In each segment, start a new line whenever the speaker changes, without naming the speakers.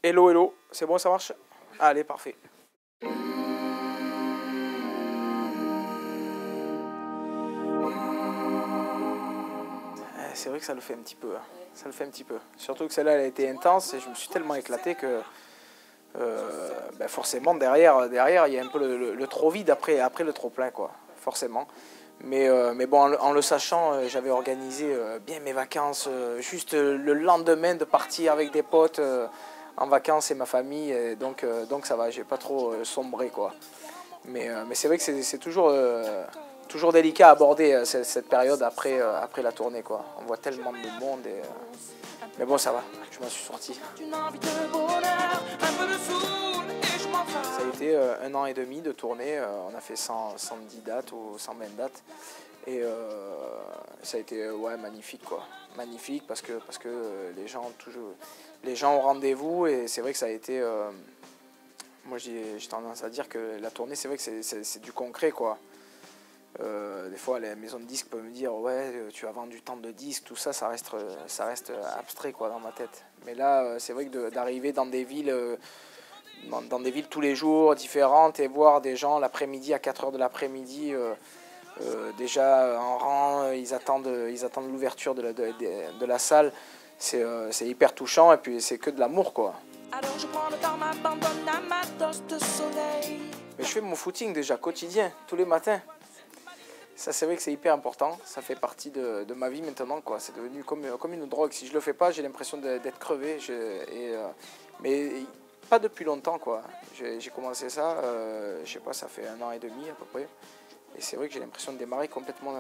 Hello, hello, c'est bon, ça marche? Allez, parfait. C'est vrai que ça le fait un petit peu, hein. Ça le fait un petit peu. Surtout que celle-là, elle a été intense et je me suis tellement éclaté que ben forcément, derrière, il y a un peu le trop vide après le trop plein, quoi. Forcément. Mais bon, en le sachant, j'avais organisé bien mes vacances, juste le lendemain de partir avec des potes en vacances et ma famille. Et donc ça va, j'ai pas trop sombré, quoi. Mais c'est vrai que c'est toujours délicat à aborder cette période après la tournée, quoi. On voit tellement de monde. Mais bon, ça va, je m'en suis sorti. Ça a été 1 an et demi de tournée. On a fait 110 dates ou 120 dates. Et ça a été ouais, magnifique, quoi. Magnifique parce que les gens ont rendez-vous. Et c'est vrai que ça a été... moi, j'ai tendance à dire que la tournée, c'est vrai que c'est du concret, quoi. Des fois, les maisons de disques peuvent me dire ouais, tu as vendu tant de disques, tout ça, ça reste abstrait, quoi, dans ma tête. Mais là, c'est vrai que d'arriver dans des villes tous les jours différentes et voir des gens l'après-midi à 4 h de l'après-midi déjà en rang, ils attendent l'ouverture de la salle. C'est hyper touchant et puis c'est que de l'amour, quoi. Alors je prends le temps, m'abandonne à ma dose de soleil. Mais je fais mon footing déjà quotidien, tous les matins. Ça, c'est vrai que c'est hyper important. Ça fait partie de ma vie maintenant, quoi. C'est devenu comme une drogue. Si je le fais pas, j'ai l'impression d'être crevé. Mais pas depuis longtemps, quoi. J'ai commencé ça, je sais pas, ça fait 1 an et demi à peu près. Et c'est vrai que j'ai l'impression de démarrer complètement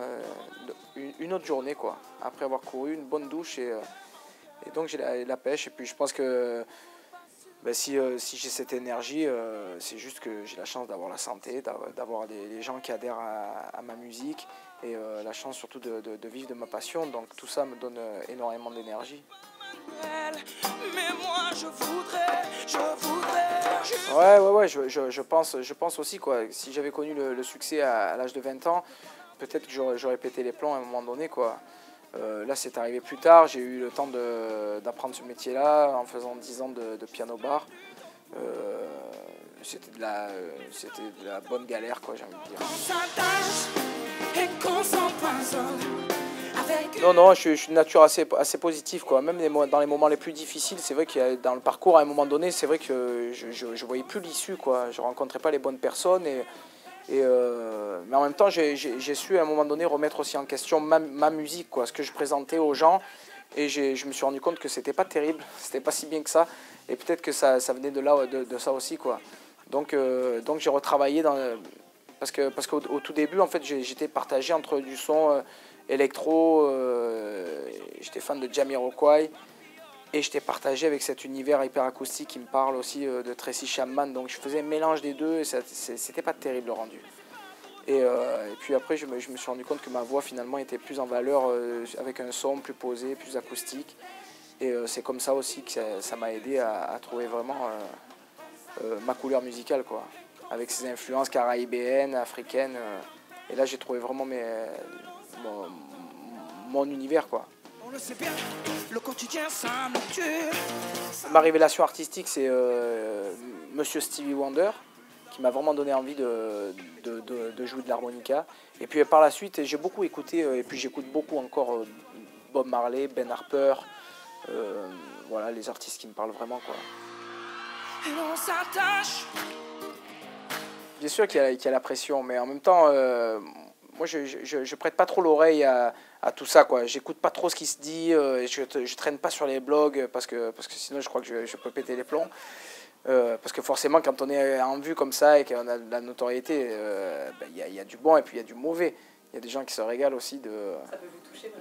une autre journée, quoi. Après avoir couru, une bonne douche et donc j'ai la pêche. Et puis je pense que ben si j'ai cette énergie, c'est juste que j'ai la chance d'avoir la santé, d'avoir les gens qui adhèrent à ma musique et la chance surtout de vivre de ma passion. Donc tout ça me donne énormément d'énergie. Mais moi je voudrais. Ouais, je pense aussi, quoi. Si j'avais connu le succès à l'âge de 20 ans, peut-être que j'aurais pété les plombs à un moment donné, quoi. Là, c'est arrivé plus tard. J'ai eu le temps d'apprendre ce métier-là en faisant 10 ans de piano-bar. C'était de la bonne galère, quoi, j'ai envie de dire. Non, je suis de nature assez positive, quoi. Même dans les moments les plus difficiles, c'est vrai que dans le parcours, à un moment donné, c'est vrai que je voyais plus l'issue, quoi. Je rencontrais pas les bonnes personnes mais en même temps, j'ai su à un moment donné remettre aussi en question ma musique, quoi, ce que je présentais aux gens. Et je me suis rendu compte que c'était pas terrible, c'était pas si bien que ça. Et peut-être que ça venait de là, de ça aussi, quoi. Donc j'ai retravaillé parce qu'au tout début, en fait, j'étais partagé entre du son électro, j'étais fan de Jamiroquai. Et j'étais partagé avec cet univers hyper acoustique qui me parle aussi de Tracy Chapman. Donc je faisais un mélange des deux et c'était pas terrible le rendu. Et puis après, je me suis rendu compte que ma voix finalement était plus en valeur avec un son plus posé, plus acoustique. Et c'est comme ça aussi que ça m'a aidé à trouver vraiment ma couleur musicale, quoi. Avec ses influences caraïbéennes, africaines. Et là, j'ai trouvé vraiment mon univers, quoi. On le sait bien, le quotidien, ça me tue. Ma révélation artistique, c'est Monsieur Stevie Wonder, qui m'a vraiment donné envie de jouer de l'harmonica. Et puis par la suite, j'ai beaucoup écouté, et puis j'écoute beaucoup encore Bob Marley, Ben Harper, voilà, les artistes qui me parlent vraiment, quoi. Et on s'attache. Bien sûr qu'il y a la pression, mais en même temps, moi je prête pas trop l'oreille à tout ça, quoi. J'écoute pas trop ce qui se dit, je traîne pas sur les blogs parce que sinon je crois que je peux péter les plombs. Parce que forcément, quand on est en vue comme ça et qu'on a de la notoriété, y a du bon et puis il y a du mauvais. Il y a des gens qui se régalent aussi
Ça peut vous toucher,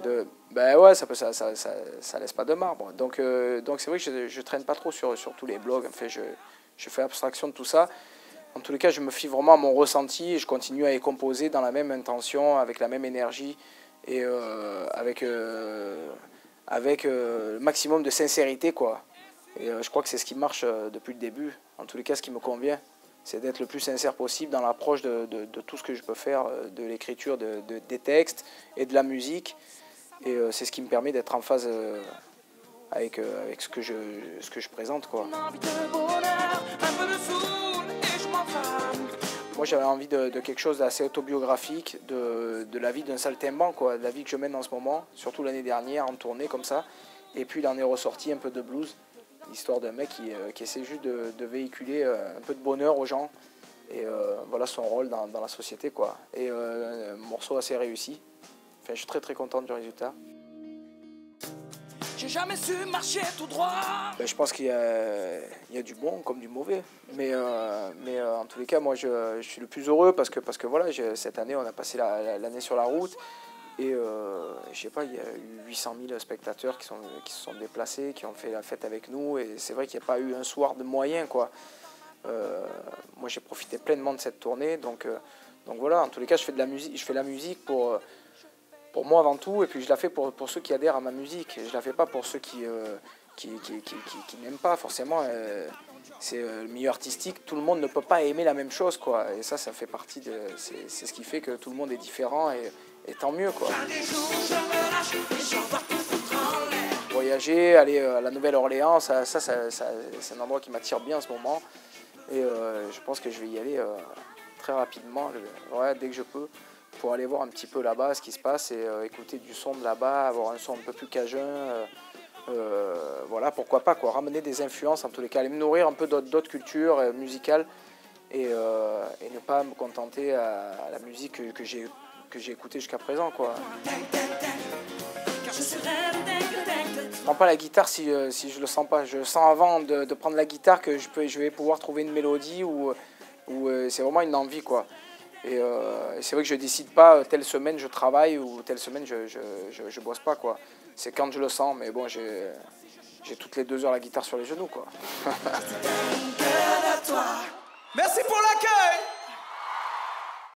ben ouais, ça laisse pas de marbre. Donc c'est vrai que je traîne pas trop sur tous les blogs. En fait, je fais abstraction de tout ça. En tous les cas, je me fie vraiment à mon ressenti et je continue à y composer dans la même intention, avec la même énergie et avec le maximum de sincérité, quoi. Et je crois que c'est ce qui marche depuis le début. En tous les cas, ce qui me convient, c'est d'être le plus sincère possible dans l'approche de tout ce que je peux faire, de l'écriture des textes et de la musique. Et c'est ce qui me permet d'être en phase avec ce que je présente, quoi. Moi j'avais envie de quelque chose d'assez autobiographique, de la vie d'un saltimbanque, quoi, de la vie que je mène en ce moment, surtout l'année dernière en tournée comme ça. Et puis il en est ressorti un peu de blues, l'histoire d'un mec qui essaie juste de véhiculer un peu de bonheur aux gens. Et voilà son rôle dans la société, quoi. Et un morceau assez réussi. Enfin, je suis très très content du résultat. J'ai jamais su marcher tout droit. Ben, je pense qu'il y a du bon comme du mauvais. Mais en tous les cas, moi je suis le plus heureux parce que voilà, cette année on a passé l'année sur la route. Et je sais pas, il y a eu 800 000 spectateurs qui se sont déplacés, qui ont fait la fête avec nous. Et c'est vrai qu'il n'y a pas eu un soir de moyen, quoi. Moi j'ai profité pleinement de cette tournée. Donc voilà, en tous les cas, je fais la musique pour moi avant tout, et puis je la fais pour ceux qui adhèrent à ma musique. Je la fais pas pour ceux qui n'aiment pas forcément. C'est le milieu artistique, tout le monde ne peut pas aimer la même chose, quoi. Et ça fait partie de. C'est ce qui fait que tout le monde est différent, et tant mieux, quoi. Voyager, aller à la Nouvelle-Orléans, c'est un endroit qui m'attire bien en ce moment. Et je pense que je vais y aller très rapidement, dès que je peux, pour aller voir un petit peu là-bas ce qui se passe et écouter du son de là-bas, avoir un son un peu plus cajun. Voilà, pourquoi pas, quoi, ramener des influences en tous les cas, aller me nourrir un peu d'autres cultures musicales et ne pas me contenter à la musique que j'ai écoutée jusqu'à présent, quoi. Je prends pas la guitare si je le sens pas. Je sens avant de prendre la guitare que je vais pouvoir trouver une mélodie ou c'est vraiment une envie, quoi. Et c'est vrai que je décide pas telle semaine je travaille ou telle semaine je bosse pas, quoi. C'est quand je le sens, mais bon, j'ai toutes les 2 heures la guitare sur les genoux, quoi.
Merci pour l'accueil.